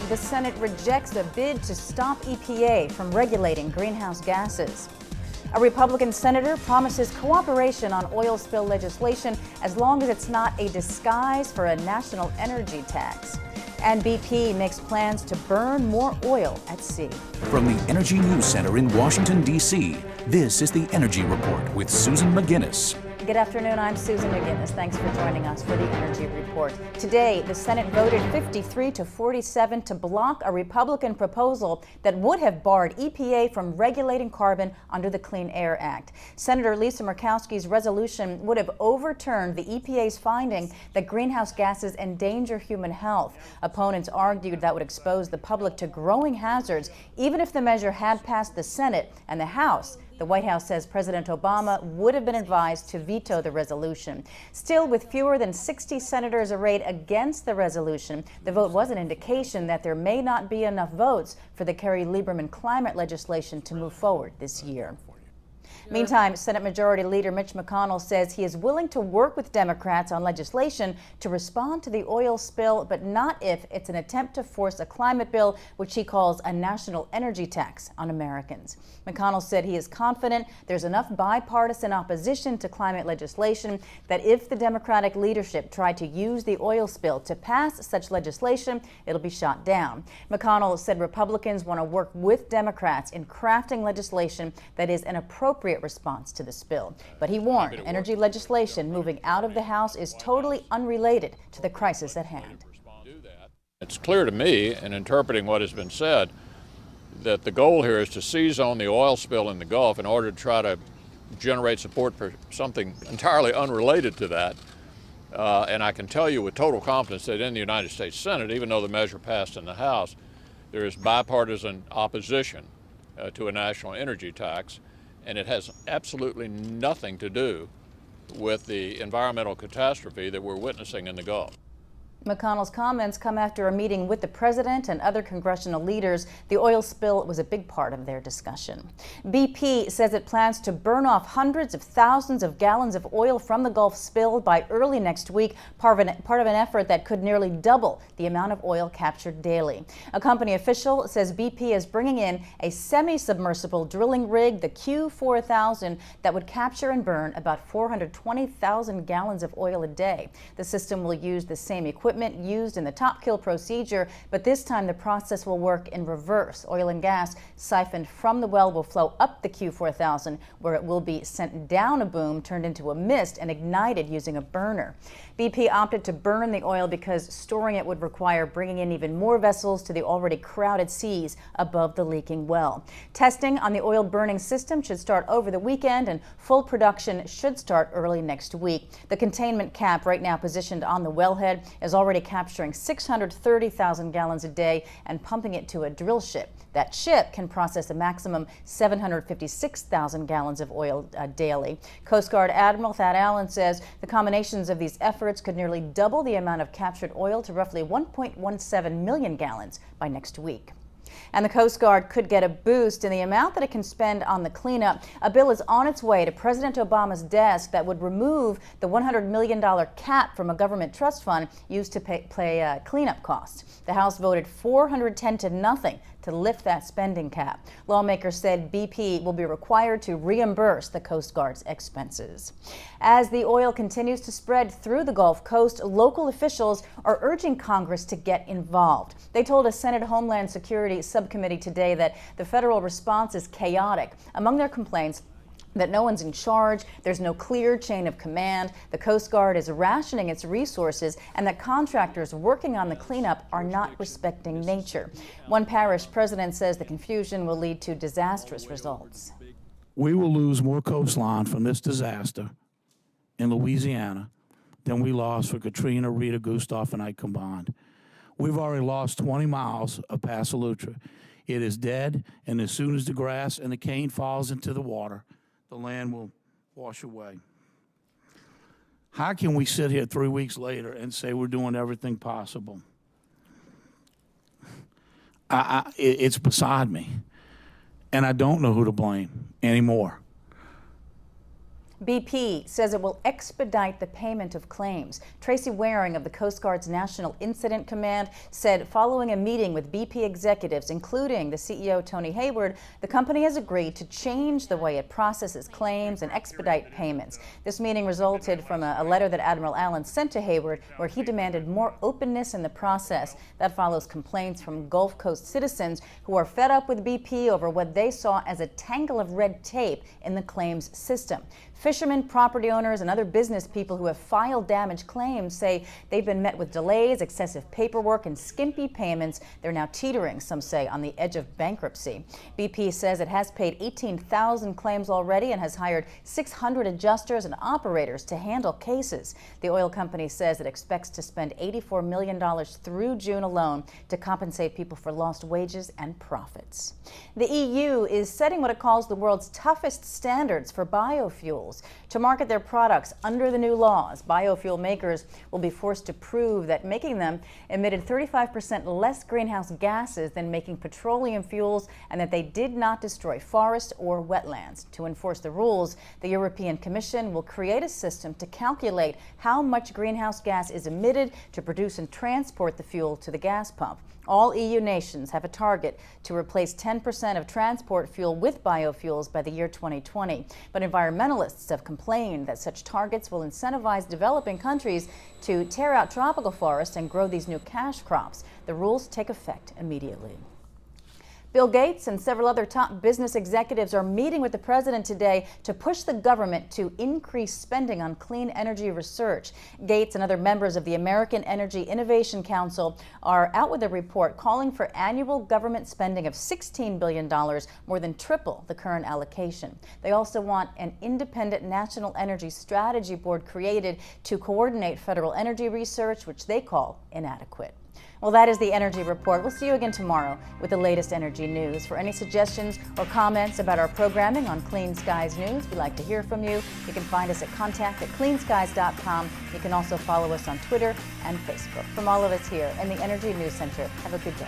the Senate rejects a bid to stop EPA from regulating greenhouse gases. A Republican senator promises cooperation on oil spill legislation as long as it's not a disguise for a national energy tax. And BP makes plans to burn more oil at sea. From the Energy News Center in Washington, D.C., this is the Energy Report with Susan McGinnis. Good afternoon, I'm Susan McGinnis. Thanks for joining us for the Energy Report. Today, the Senate voted 53-47 to block a Republican proposal that would have barred EPA from regulating carbon under the Clean Air Act. Senator Lisa Murkowski's resolution would have overturned the EPA's finding that greenhouse gases endanger human health. Opponents argued that would expose the public to growing hazards, even if the measure had passed the Senate and the House. The White House says President Obama would have been advised to veto the resolution. Still, with fewer than 60 senators arrayed against the resolution, the vote was an indication that there may not be enough votes for the Kerry-Lieberman climate legislation to move forward this year. Meantime, Senate Majority Leader Mitch McConnell says he is willing to work with Democrats on legislation to respond to the oil spill, but not if it's an attempt to force a climate bill, which he calls a national energy tax on Americans. McConnell said he is confident there's enough bipartisan opposition to climate legislation that if the Democratic leadership tried to use the oil spill to pass such legislation, it'll be shot down. McConnell said Republicans want to work with Democrats in crafting legislation that is an appropriate response to the spill. But he warned energy legislation moving out of the House is totally unrelated to the crisis at hand. It's clear to me, in interpreting what has been said, that the goal here is to seize on the oil spill in the Gulf in order to try to generate support for something entirely unrelated to that. And I can tell you with total confidence that in the United States Senate, even though the measure passed in the House, there is bipartisan opposition to a national energy tax. And it has absolutely nothing to do with the environmental catastrophe that we're witnessing in the Gulf. McConnell's comments come after a meeting with the president and other congressional leaders. The oil spill was a big part of their discussion. BP says it plans to burn off hundreds of thousands of gallons of oil from the Gulf spill by early next week, part of an effort that could nearly double the amount of oil captured daily. A company official says BP is bringing in a semi-submersible drilling rig, the Q4000, that would capture and burn about 420,000 gallons of oil a day. The system will use the same equipment used in the top kill procedure, but this time the process will work in reverse. Oil and gas siphoned from the well will flow up the Q4000, where it will be sent down a boom, turned into a mist, and ignited using a burner. BP opted to burn the oil because storing it would require bringing in even more vessels to the already crowded seas above the leaking well. Testing on the oil burning system should start over the weekend, and full production should start early next week. The containment cap, right now positioned on the wellhead, is already capturing 630,000 gallons a day and pumping it to a drill ship. That ship can process a maximum 756,000 gallons of oil daily. Coast Guard Admiral Thad Allen says the combinations of these efforts could nearly double the amount of captured oil to roughly 1.17 million gallons by next week. And the Coast Guard could get a boost in the amount that it can spend on the cleanup. A bill is on its way to President Obama's desk that would remove the $100 million cap from a government trust fund used to pay cleanup costs. The House voted 410-0 to lift that spending cap. Lawmakers said BP will be required to reimburse the Coast Guard's expenses. As the oil continues to spread through the Gulf Coast, local officials are urging Congress to get involved. They told a Senate Homeland Security subcommittee today that the federal response is chaotic. Among their complaints, that no one's in charge, there's no clear chain of command, the Coast Guard is rationing its resources, and that contractors working on the cleanup are not respecting nature. One parish president says the confusion will lead to disastrous results. We will lose more coastline from this disaster in Louisiana than we lost for Katrina, Rita, Gustav, and Ike combined. We've already lost 20 miles of Passalutra. It is dead, and as soon as the grass and the cane falls into the water, the land will wash away. How can we sit here 3 weeks later and say we're doing everything possible? It's beside me, and I don't know who to blame anymore. BP says it will expedite the payment of claims. Tracy Waring of the Coast Guard's National Incident Command said following a meeting with BP executives, including the CEO Tony Hayward, the company has agreed to change the way it processes claims and expedite payments. This meeting resulted from a letter that Admiral Allen sent to Hayward where he demanded more openness in the process. That follows complaints from Gulf Coast citizens who are fed up with BP over what they saw as a tangle of red tape in the claims system. Fishermen, property owners, and other business people who have filed damage claims say they've been met with delays, excessive paperwork, and skimpy payments. They're now teetering, some say, on the edge of bankruptcy. BP says it has paid 18,000 claims already and has hired 600 adjusters and operators to handle cases. The oil company says it expects to spend $84 million through June alone to compensate people for lost wages and profits. The EU is setting what it calls the world's toughest standards for biofuels. To market their products under the new laws, biofuel makers will be forced to prove that making them emitted 35% less greenhouse gases than making petroleum fuels and that they did not destroy forests or wetlands. To enforce the rules, the European Commission will create a system to calculate how much greenhouse gas is emitted to produce and transport the fuel to the gas pump. All EU nations have a target to replace 10% of transport fuel with biofuels by the year 2020. But environmentalists have complained that such targets will incentivize developing countries to tear out tropical forests and grow these new cash crops. The rules take effect immediately. Bill Gates and several other top business executives are meeting with the president today to push the government to increase spending on clean energy research. Gates and other members of the American Energy Innovation Council are out with a report calling for annual government spending of $16 billion, more than triple the current allocation. They also want an independent National Energy Strategy Board created to coordinate federal energy research, which they call inadequate. Well, that is the Energy Report. We'll see you again tomorrow with the latest energy news. For any suggestions or comments about our programming on Clean Skies News, we'd like to hear from you. You can find us at contact@cleanskies.com. You can also follow us on Twitter and Facebook. From all of us here in the Energy News Center, have a good day.